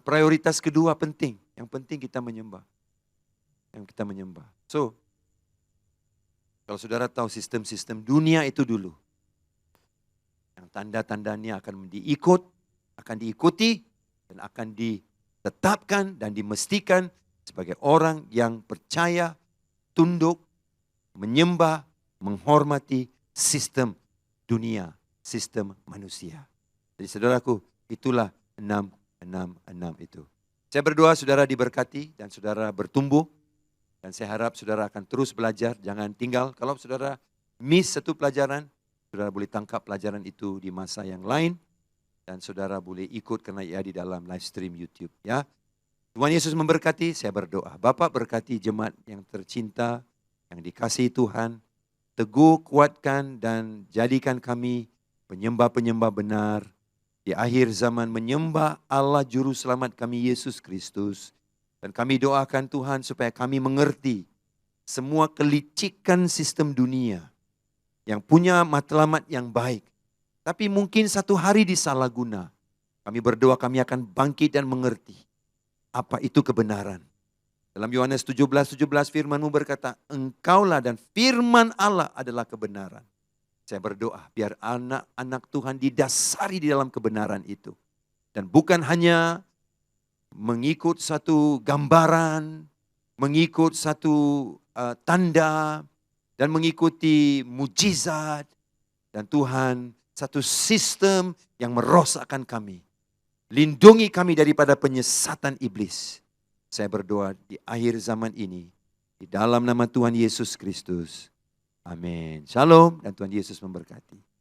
prioritas kedua penting. Yang penting kita menyembah. So, kalau saudara tahu sistem-sistem dunia itu dulu. Yang tanda-tandanya akan diikuti dan akan ditetapkan dan dimestikan sebagai orang yang percaya, tunduk, menyembah, menghormati sistem dunia, sistem manusia. Jadi saudaraku, itulah 666 itu. Saya berdoa saudara diberkati dan saudara bertumbuh. Dan saya harap saudara akan terus belajar, jangan tinggal. Kalau saudara miss satu pelajaran, saudara boleh tangkap pelajaran itu di masa yang lain. Dan saudara boleh ikut karena ia di dalam live stream YouTube. Ya, Tuhan Yesus memberkati, saya berdoa. Bapak berkati jemaat yang tercinta, yang dikasihi Tuhan. Teguh, kuatkan dan jadikan kami penyembah-penyembah benar. Di akhir zaman menyembah Allah Juru Selamat kami Yesus Kristus. Dan kami doakan Tuhan supaya kami mengerti semua kelicikan sistem dunia yang punya matlamat yang baik. Tapi mungkin satu hari disalahguna. Kami berdoa kami akan bangkit dan mengerti apa itu kebenaran. Dalam Yohanes 17:17 firman-Mu berkata, Engkaulah dan firman Allah adalah kebenaran. Saya berdoa biar anak-anak Tuhan didasari di dalam kebenaran itu. Dan bukan hanya mengikut satu gambaran, mengikut satu tanda, dan mengikuti mujizat. Dan Tuhan, satu sistem yang merosakkan kami. Lindungi kami daripada penyesatan iblis. Saya berdoa di akhir zaman ini, di dalam nama Tuhan Yesus Kristus. Amin. Shalom dan Tuhan Yesus memberkati.